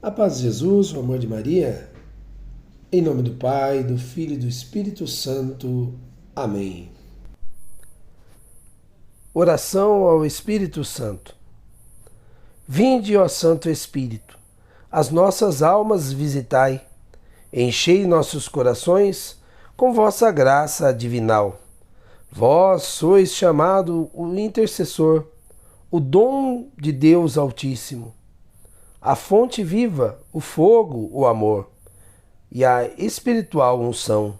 A paz de Jesus, o amor de Maria, em nome do Pai, do Filho e do Espírito Santo. Amém. Oração ao Espírito Santo. Vinde, ó Santo Espírito, as nossas almas visitai, enchei nossos corações com vossa graça divinal. Vós sois chamado o intercessor, o dom de Deus Altíssimo, a fonte viva, o fogo, o amor e a espiritual unção.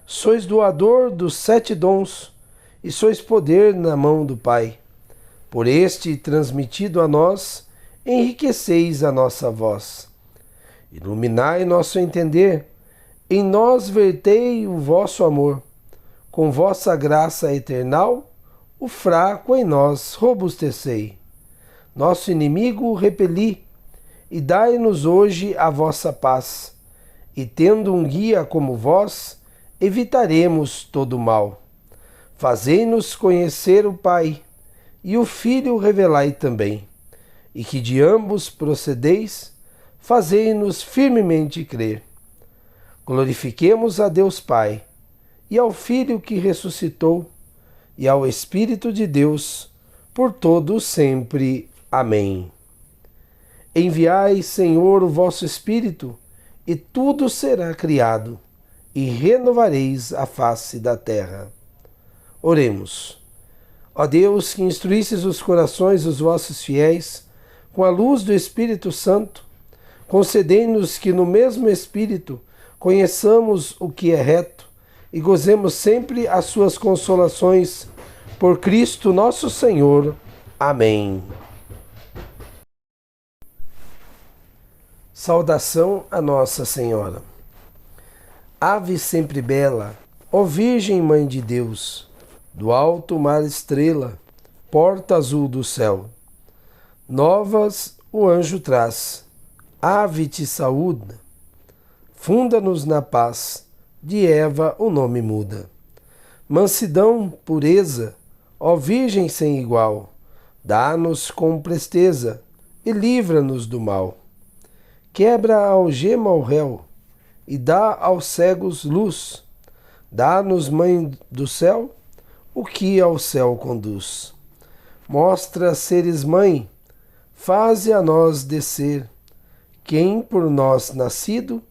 Sois doador dos 7 dons e sois poder na mão do Pai. Por este transmitido a nós, enriqueceis a nossa voz. Iluminai nosso entender, em nós vertei o vosso amor. Com vossa graça eternal, o fraco em nós robustecei. Nosso inimigo repeli, e dai-nos hoje a vossa paz. E tendo um guia como vós, evitaremos todo mal. Fazei-nos conhecer o Pai, e o Filho revelai também. E que de ambos procedeis, fazei-nos firmemente crer. Glorifiquemos a Deus Pai, e ao Filho que ressuscitou, e ao Espírito de Deus, por todo sempre. Amém. Enviai, Senhor, o vosso Espírito, e tudo será criado, e renovareis a face da terra. Oremos. Ó Deus, que instruístes os corações dos vossos fiéis, com a luz do Espírito Santo, concedei-nos que no mesmo Espírito conheçamos o que é reto e gozemos sempre as suas consolações. Por Cristo nosso Senhor. Amém. Saudação a Nossa Senhora. Ave sempre bela, ó Virgem Mãe de Deus, do alto mar estrela, porta azul do céu. Novas o anjo traz, ave te saúda, funda-nos na paz, de Eva o nome muda. Mansidão, pureza, ó Virgem sem igual, dá-nos com presteza e livra-nos do mal. Quebra a algema ao réu e dá aos cegos luz. Dá-nos, Mãe do céu, o que ao céu conduz. Mostra seres mãe, faze a nós descer. Quem por nós nascido,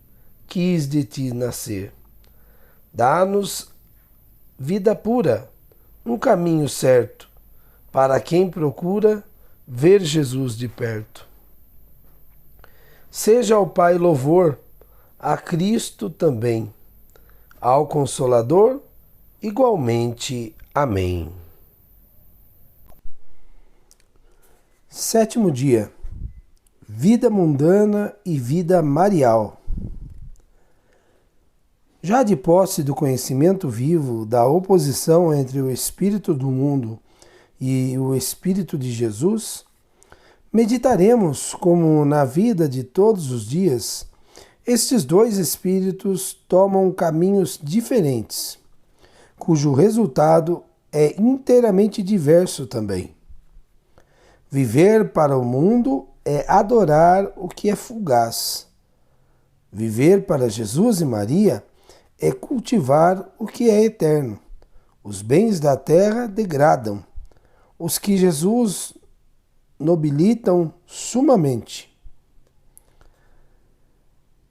quis de ti nascer. Dá-nos vida pura, um caminho certo, para quem procura ver Jesus de perto. Seja ao Pai louvor, a Cristo também, ao Consolador, igualmente. Amém. 7º dia. Vida mundana e vida marial. Já de posse do conhecimento vivo da oposição entre o espírito do mundo e o espírito de Jesus, meditaremos como na vida de todos os dias, estes dois espíritos tomam caminhos diferentes, cujo resultado é inteiramente diverso também. Viver para o mundo é adorar o que é fugaz. Viver para Jesus e Maria é cultivar o que é eterno. Os bens da terra degradam, os que Jesus nobilitam sumamente.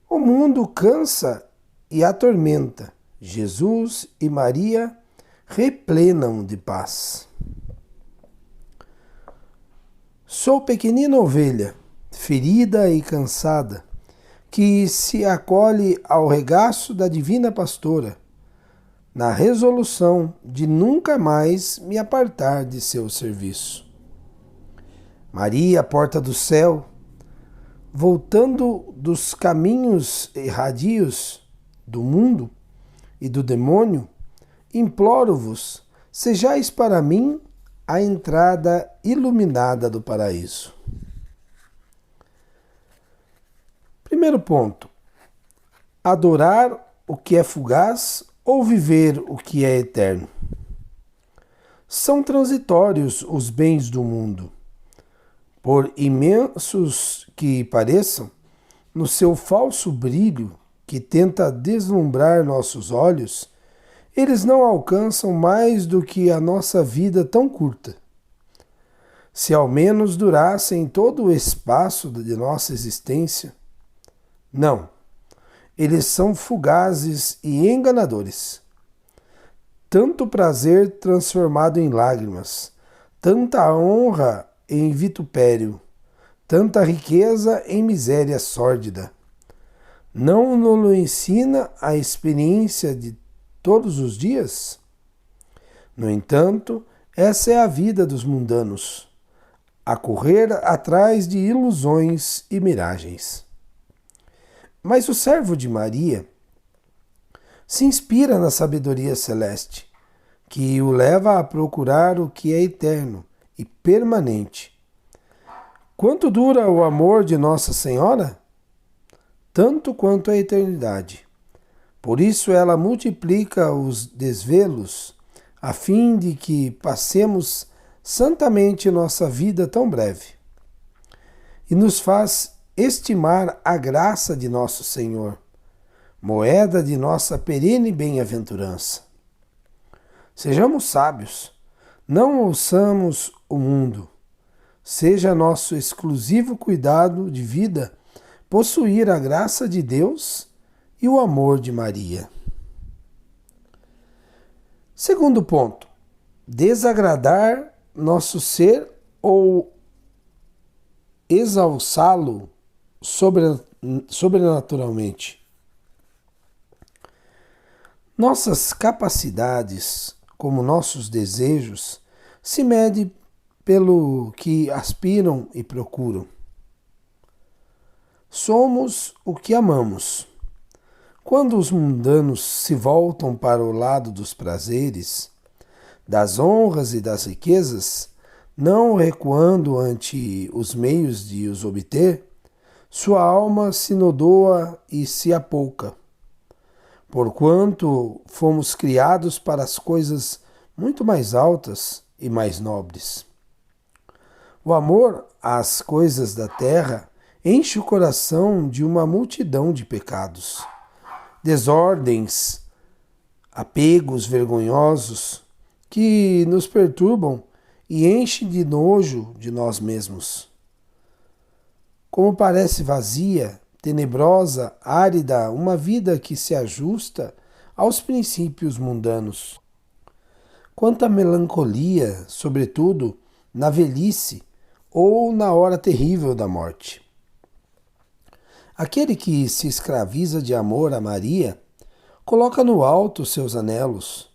O mundo cansa e atormenta. Jesus e Maria replenam de paz. Sou pequenina ovelha, ferida e cansada, que se acolhe ao regaço da divina pastora, na resolução de nunca mais me apartar de seu serviço. Maria, porta do céu, voltando dos caminhos erradios do mundo e do demônio, imploro-vos, sejais para mim a entrada iluminada do paraíso. Primeiro ponto: adorar o que é fugaz ou viver o que é eterno. São transitórios os bens do mundo. Por imensos que pareçam, no seu falso brilho, que tenta deslumbrar nossos olhos, eles não alcançam mais do que a nossa vida tão curta. Se ao menos durassem todo o espaço de nossa existência. Não, eles são fugazes e enganadores. Tanto prazer transformado em lágrimas, tanta honra em vitupério, tanta riqueza em miséria sórdida. Não nos ensina a experiência de todos os dias? No entanto, essa é a vida dos mundanos, a correr atrás de ilusões e miragens. Mas o servo de Maria se inspira na sabedoria celeste, que o leva a procurar o que é eterno e permanente. Quanto dura o amor de Nossa Senhora? Tanto quanto a eternidade. Por isso ela multiplica os desvelos, a fim de que passemos santamente nossa vida tão breve. E nos faz estimar a graça de nosso Senhor, moeda de nossa perene bem-aventurança. Sejamos sábios, não ouçamos o mundo. Seja nosso exclusivo cuidado de vida possuir a graça de Deus e o amor de Maria. Segundo ponto, desagradar nosso ser ou exalçá-lo sobrenaturalmente. Nossas capacidades, como nossos desejos, se medem pelo que aspiram e procuram. Somos o que amamos. Quando os mundanos se voltam para o lado dos prazeres, das honras e das riquezas, não recuando ante os meios de os obter, sua alma se nodoa e se apouca. Porquanto fomos criados para as coisas muito mais altas e mais nobres. O amor às coisas da terra enche o coração de uma multidão de pecados, desordens, apegos vergonhosos que nos perturbam e enchem de nojo de nós mesmos. Como parece vazia, tenebrosa, árida, uma vida que se ajusta aos princípios mundanos. Quanta melancolia, sobretudo na velhice ou na hora terrível da morte. Aquele que se escraviza de amor a Maria, coloca no alto seus anelos.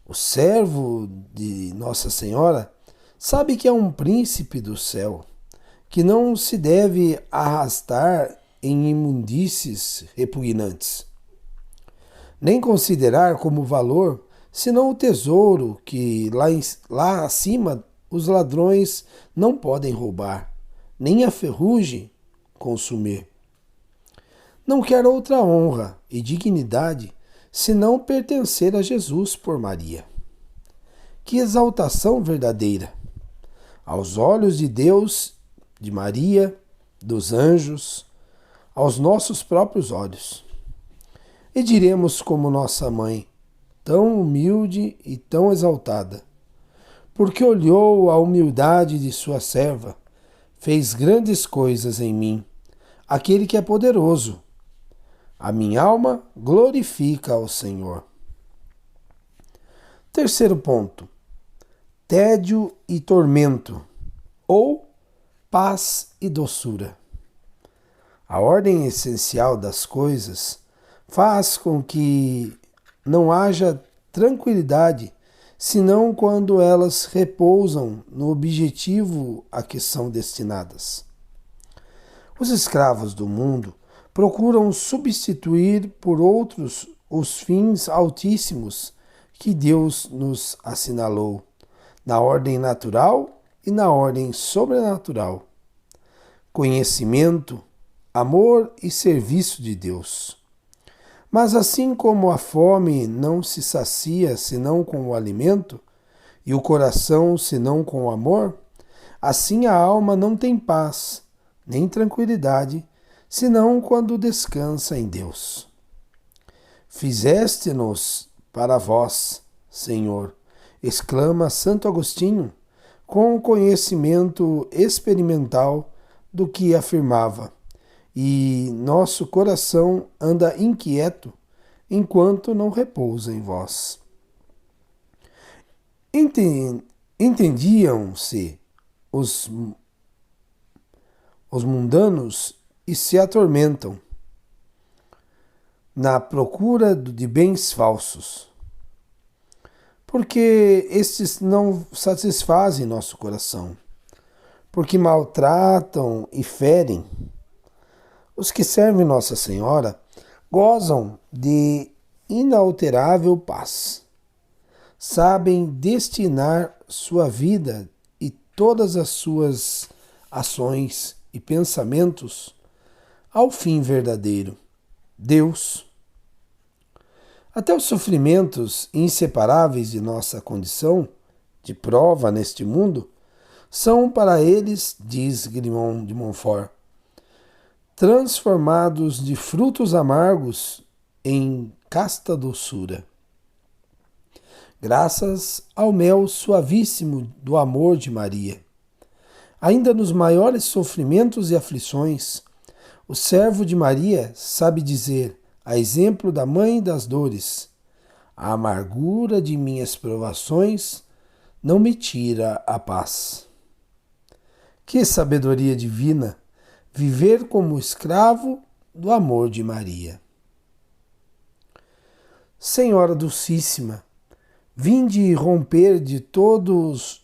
O servo de Nossa Senhora sabe que é um príncipe do céu, que não se deve arrastar em imundícies repugnantes, nem considerar como valor senão o tesouro que lá acima os ladrões não podem roubar, nem a ferrugem consumir. Não quer outra honra e dignidade senão pertencer a Jesus por Maria. Que exaltação verdadeira! Aos olhos de Deus, de Maria, dos anjos, aos nossos próprios olhos. E diremos como nossa mãe, tão humilde e tão exaltada, porque olhou a humildade de sua serva, fez grandes coisas em mim, aquele que é poderoso. A minha alma glorifica ao Senhor. Terceiro ponto, tédio e tormento, ou paz e doçura. A ordem essencial das coisas faz com que não haja tranquilidade, senão quando elas repousam no objetivo a que são destinadas. Os escravos do mundo procuram substituir por outros os fins altíssimos que Deus nos assinalou, na ordem natural e na ordem sobrenatural. Conhecimento, amor e serviço de Deus. Mas assim como a fome não se sacia senão com o alimento, e o coração senão com o amor, assim a alma não tem paz, nem tranquilidade, senão quando descansa em Deus. Fizeste-nos para vós, Senhor, exclama Santo Agostinho, com conhecimento experimental do que afirmava, e nosso coração anda inquieto enquanto não repousa em vós. Entendiam-se os mundanos e se atormentam na procura de bens falsos, porque estes não satisfazem nosso coração, porque maltratam e ferem. Os que servem Nossa Senhora gozam de inalterável paz. Sabem destinar sua vida e todas as suas ações e pensamentos ao fim verdadeiro, Deus. Até os sofrimentos inseparáveis de nossa condição de prova neste mundo são para eles, diz Grimond de Montfort, transformados de frutos amargos em casta doçura. Graças ao mel suavíssimo do amor de Maria. Ainda nos maiores sofrimentos e aflições, o servo de Maria sabe dizer, a exemplo da mãe das dores, a amargura de minhas provações não me tira a paz. Que sabedoria divina viver como escravo do amor de Maria. Senhora Dulcíssima, vinde romper de todas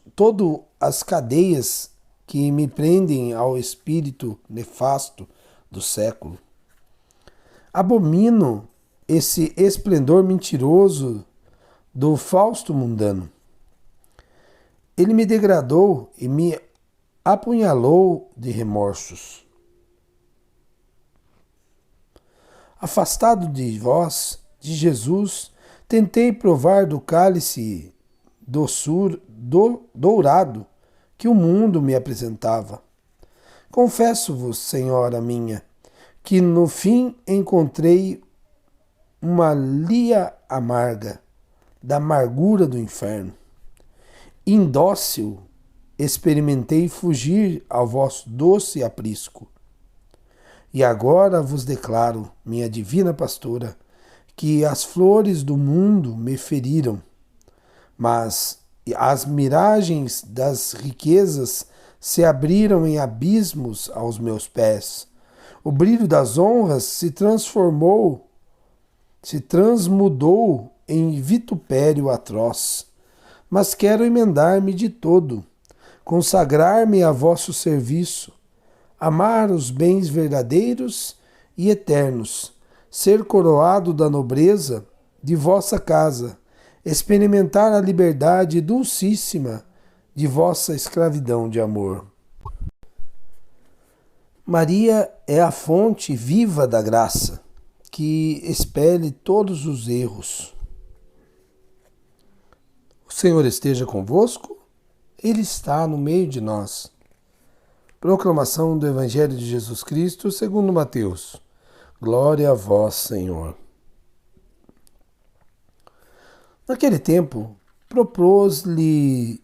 as cadeias que me prendem ao espírito nefasto do século. Abomino esse esplendor mentiroso do fausto mundano. Ele me degradou e me apunhalou de remorsos. Afastado de vós, de Jesus, tentei provar do cálice dourado que o mundo me apresentava. Confesso-vos, Senhora minha, que no fim encontrei uma lia amarga da amargura do inferno. Indócil, experimentei fugir ao vosso doce aprisco. E agora vos declaro, minha divina pastora, que as flores do mundo me feriram, mas as miragens das riquezas se abriram em abismos aos meus pés. O brilho das honras se transmudou em vitupério atroz. Mas quero emendar-me de todo, consagrar-me a vosso serviço, amar os bens verdadeiros e eternos, ser coroado da nobreza de vossa casa, experimentar a liberdade dulcíssima de vossa escravidão de amor. Maria é a fonte viva da graça, que expele todos os erros. O Senhor esteja convosco, Ele está no meio de nós. Proclamação do Evangelho de Jesus Cristo segundo Mateus. Glória a vós, Senhor. Naquele tempo, propôs-lhe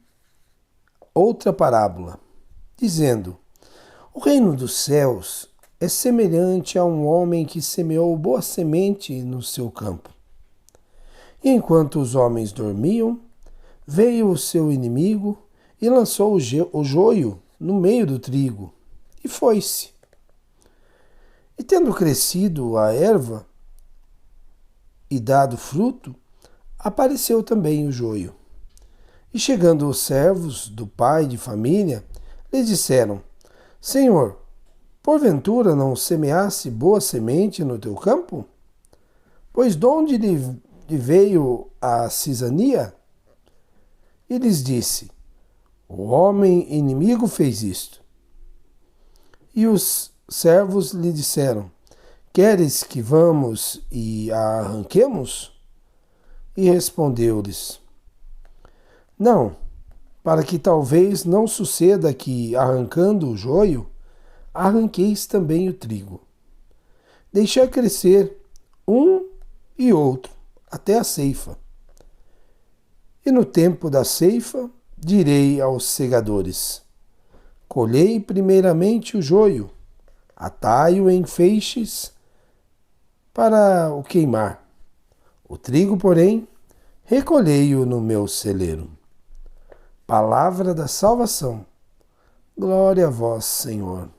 outra parábola, dizendo: O reino dos céus é semelhante a um homem que semeou boa semente no seu campo. E enquanto os homens dormiam, veio o seu inimigo e lançou o joio no meio do trigo, e foi-se. E tendo crescido a erva e dado fruto, apareceu também o joio. E chegando os servos do pai de família, lhe disseram: Senhor, porventura não semeasse boa semente no teu campo? Pois de onde lhe veio a cisania? E lhes disse: O homem inimigo fez isto. E os servos lhe disseram: Queres que vamos e a arranquemos? E respondeu-lhes: Não, para que talvez não suceda que, arrancando o joio, arranqueis também o trigo. deixai crescer um e outro até a ceifa. E no tempo da ceifa, direi aos segadores: colhei primeiramente o joio, atai-o em feixes para o queimar. O trigo, porém, recolhei-o no meu celeiro. Palavra da salvação. Glória a vós, Senhor.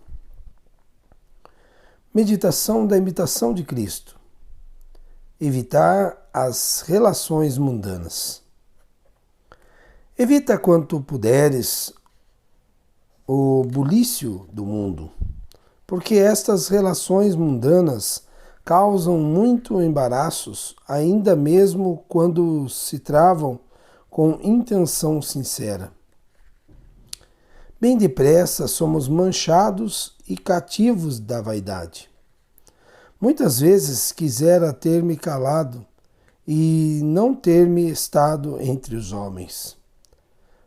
Meditação da imitação de Cristo. Evitar as relações mundanas. Evita quanto puderes o bulício do mundo, porque estas relações mundanas causam muito embaraços, ainda mesmo quando se travam com intenção sincera. Bem depressa somos manchados e cativos da vaidade. Muitas vezes quisera ter-me calado e não ter-me estado entre os homens.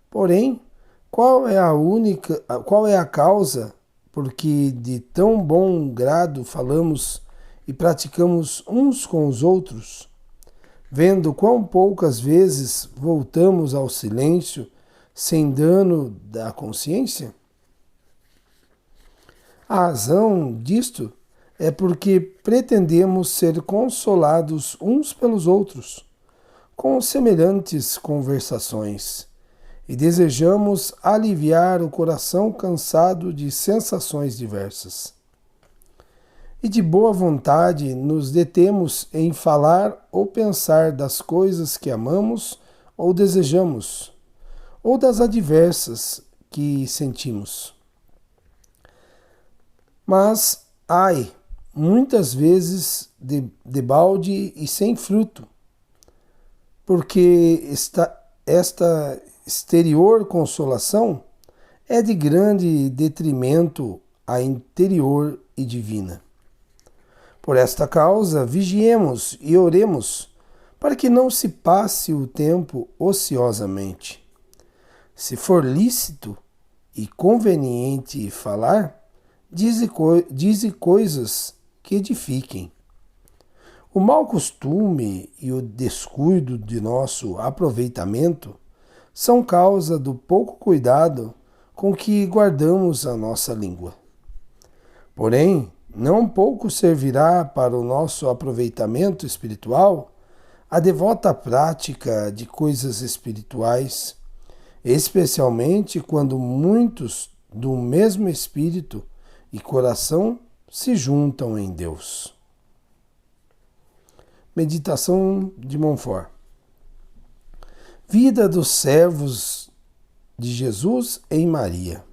Porém, qual é a causa porque de tão bom grado falamos e praticamos uns com os outros, vendo quão poucas vezes voltamos ao silêncio sem dano da consciência? A razão disto é porque pretendemos ser consolados uns pelos outros com semelhantes conversações e desejamos aliviar o coração cansado de sensações diversas. E de boa vontade nos detemos em falar ou pensar das coisas que amamos ou desejamos, ou das adversas que sentimos. Mas, ai, muitas vezes debalde e sem fruto, porque esta exterior consolação é de grande detrimento à interior e divina. Por esta causa, vigiemos e oremos, para que não se passe o tempo ociosamente. Se for lícito e conveniente falar, dize coisas que edifiquem. O mau costume e o descuido de nosso aproveitamento são causa do pouco cuidado com que guardamos a nossa língua. Porém, não pouco servirá para o nosso aproveitamento espiritual a devota prática de coisas espirituais, especialmente quando muitos do mesmo espírito e coração se juntam em Deus. Meditação de Montfort. Vida dos servos de Jesus em Maria.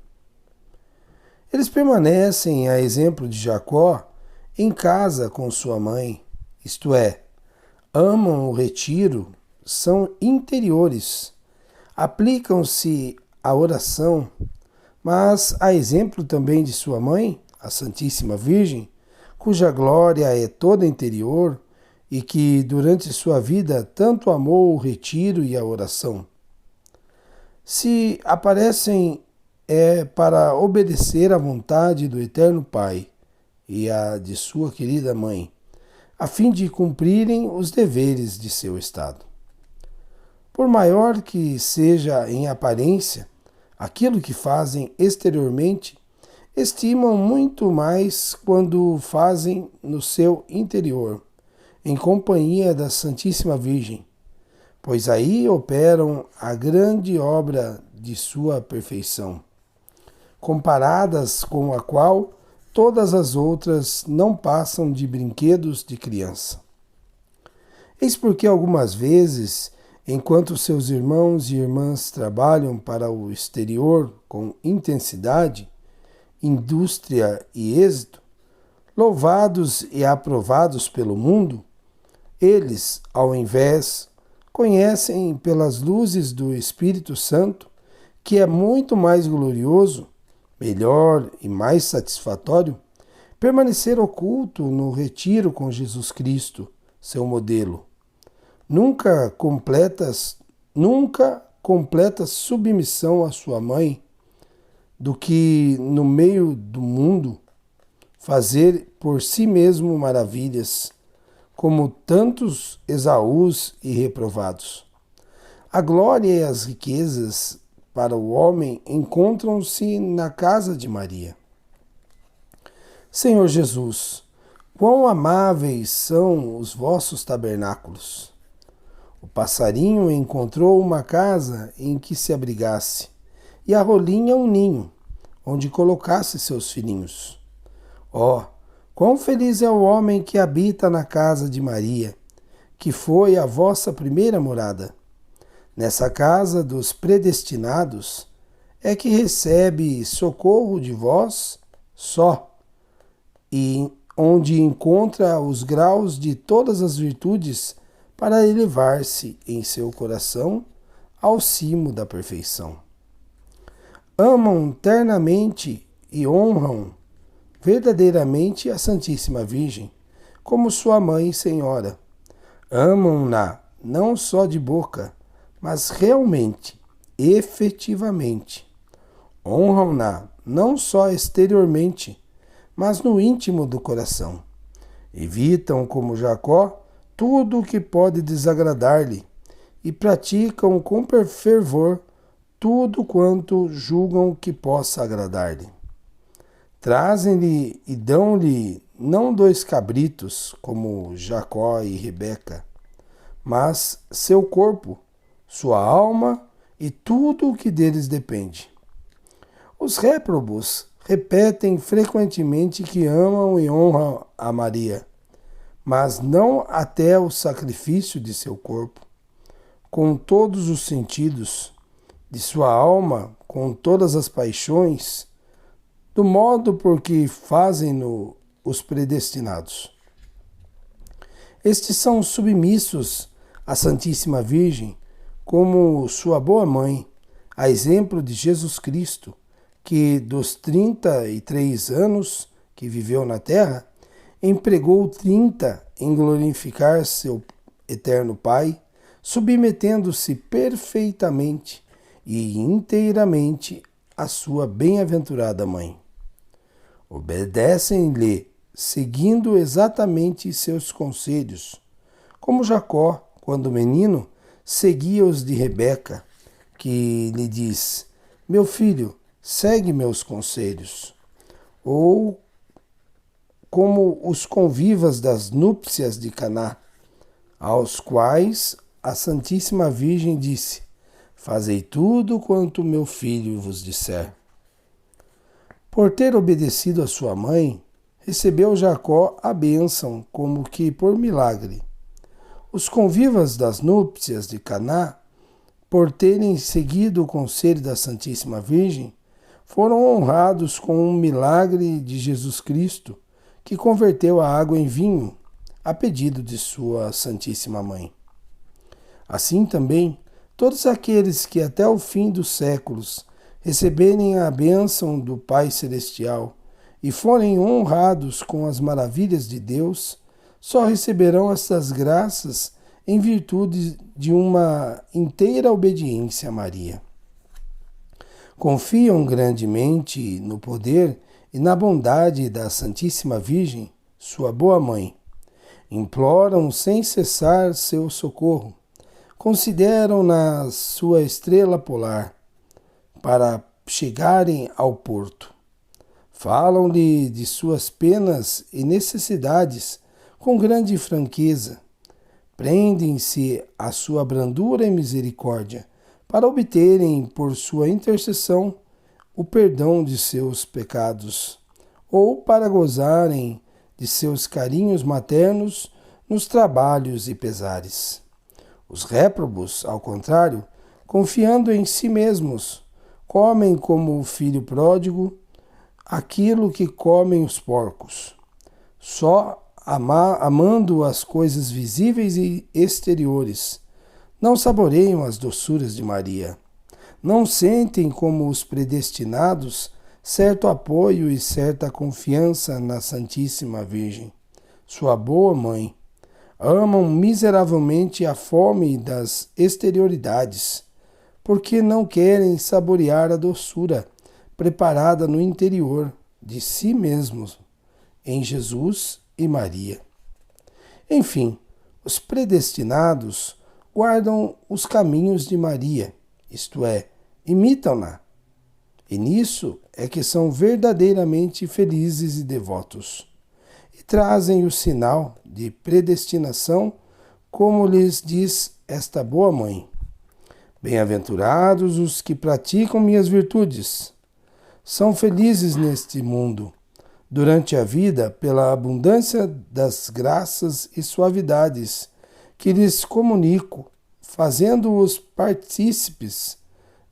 Eles permanecem, a exemplo de Jacó, em casa com sua mãe, isto é, amam o retiro, são interiores, aplicam-se à oração, mas, a exemplo também de sua mãe, a Santíssima Virgem, cuja glória é toda interior e que, durante sua vida, tanto amou o retiro e a oração. Se aparecem para obedecer à vontade do Eterno Pai e à de sua querida Mãe, a fim de cumprirem os deveres de seu estado. Por maior que seja em aparência aquilo que fazem exteriormente, estimam muito mais quando fazem no seu interior, em companhia da Santíssima Virgem, pois aí operam a grande obra de sua perfeição, comparadas com a qual todas as outras não passam de brinquedos de criança. Eis porque algumas vezes, enquanto seus irmãos e irmãs trabalham para o exterior com intensidade, indústria e êxito, louvados e aprovados pelo mundo, eles, ao invés, conhecem pelas luzes do Espírito Santo que é muito mais glorioso, melhor e mais satisfatório permanecer oculto no retiro com Jesus Cristo, seu modelo. Nunca completa submissão à sua mãe, do que no meio do mundo, fazer por si mesmo maravilhas, como tantos Esaús e reprovados. A glória e as riquezas para o homem encontram-se na casa de Maria. Senhor Jesus, quão amáveis são os vossos tabernáculos! O passarinho encontrou uma casa em que se abrigasse, e a rolinha um ninho, onde colocasse seus filhinhos. Oh, quão feliz é o homem que habita na casa de Maria, que foi a vossa primeira morada. Nessa casa dos predestinados é que recebe socorro de vós só, e onde encontra os graus de todas as virtudes para elevar-se em seu coração ao cimo da perfeição. Amam ternamente e honram verdadeiramente a Santíssima Virgem, como sua mãe e senhora. Amam-na não só de boca, mas realmente, efetivamente. Honram-na não só exteriormente, mas no íntimo do coração. Evitam, como Jacó, tudo o que pode desagradar-lhe e praticam com fervor tudo quanto julgam que possa agradar-lhe. Trazem-lhe e dão-lhe não 2 cabritos, como Jacó e Rebeca, mas seu corpo, sua alma e tudo o que deles depende. Os réprobos repetem frequentemente que amam e honram a Maria, mas não até o sacrifício de seu corpo, com todos os sentidos, de sua alma, com todas as paixões, do modo por que fazem-no os predestinados. Estes são submissos à Santíssima Virgem, como sua boa mãe, a exemplo de Jesus Cristo, que dos 33 anos que viveu na terra, empregou 30 em glorificar seu eterno Pai, submetendo-se perfeitamente e inteiramente à sua bem-aventurada mãe. Obedecem-lhe, seguindo exatamente seus conselhos, como Jacó, quando menino, seguia os de Rebeca, que lhe diz: meu filho, segue meus conselhos. Ou como os convivas das núpcias de Caná, aos quais a Santíssima Virgem disse: fazei tudo quanto meu filho vos disser. Por ter obedecido a sua mãe, recebeu Jacó a bênção como que por milagre. Os convivas das núpcias de Caná, por terem seguido o conselho da Santíssima Virgem, foram honrados com um milagre de Jesus Cristo, que converteu a água em vinho, a pedido de sua Santíssima Mãe. Assim também, todos aqueles que até o fim dos séculos receberem a bênção do Pai Celestial e forem honrados com as maravilhas de Deus, só receberão estas graças em virtude de uma inteira obediência a Maria. Confiam grandemente no poder e na bondade da Santíssima Virgem, sua boa mãe. Imploram sem cessar seu socorro. Consideram-na sua estrela polar para chegarem ao porto. Falam-lhe de suas penas e necessidades com grande franqueza. Prendem-se à sua brandura e misericórdia para obterem, por sua intercessão, o perdão de seus pecados, ou para gozarem de seus carinhos maternos nos trabalhos e pesares. Os réprobos, ao contrário, confiando em si mesmos, comem como o filho pródigo aquilo que comem os porcos, só amando as coisas visíveis e exteriores. Não saboreiam as doçuras de Maria. Não sentem como os predestinados certo apoio e certa confiança na Santíssima Virgem, sua boa mãe. Amam miseravelmente a fome das exterioridades, porque não querem saborear a doçura preparada no interior de si mesmos em Jesus e Maria. Enfim, os predestinados guardam os caminhos de Maria, isto é, imitam-na. E nisso é que são verdadeiramente felizes e devotos. E trazem o sinal de predestinação, como lhes diz esta boa mãe. Bem-aventurados os que praticam minhas virtudes. São felizes neste mundo, durante a vida, pela abundância das graças e suavidades que lhes comunico, fazendo-os partícipes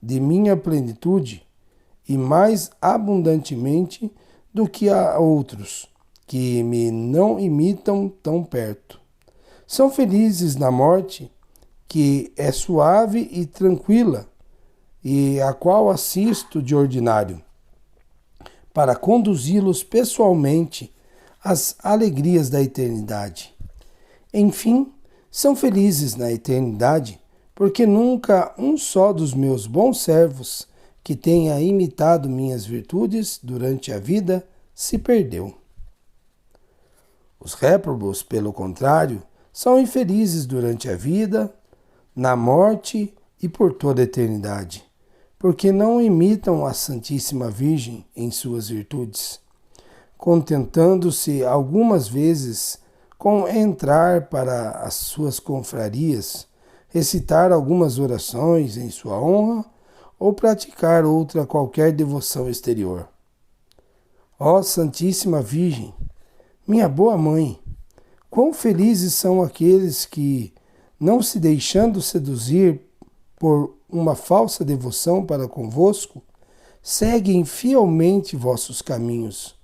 de minha plenitude e mais abundantemente do que a outros, que me não imitam tão perto. São felizes na morte, que é suave e tranquila, e a qual assisto de ordinário, para conduzi-los pessoalmente às alegrias da eternidade. Enfim, são felizes na eternidade, porque nunca um só dos meus bons servos que tenha imitado minhas virtudes durante a vida se perdeu. Os réprobos, pelo contrário, são infelizes durante a vida, na morte e por toda a eternidade, porque não imitam a Santíssima Virgem em suas virtudes, contentando-se algumas vezes com entrar para as suas confrarias, recitar algumas orações em sua honra ou praticar outra qualquer devoção exterior. Ó Santíssima Virgem, minha boa mãe, quão felizes são aqueles que, não se deixando seduzir por uma falsa devoção para convosco, seguem fielmente vossos caminhos,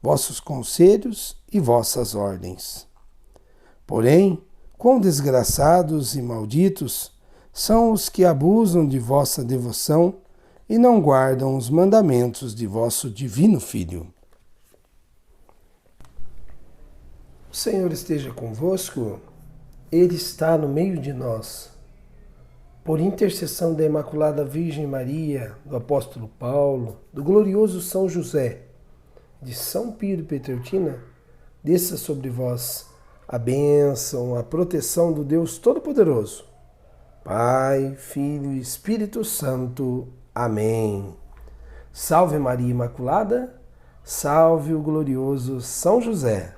vossos conselhos e vossas ordens. Porém, quão desgraçados e malditos são os que abusam de vossa devoção e não guardam os mandamentos de vosso divino Filho. O Senhor esteja convosco, Ele está no meio de nós. Por intercessão da Imaculada Virgem Maria, do apóstolo Paulo, do glorioso São José, de São Pio de Pietrelcina, desça sobre vós a bênção, a proteção do Deus Todo-Poderoso, Pai, Filho e Espírito Santo. Amém. Salve Maria Imaculada, salve o glorioso São José.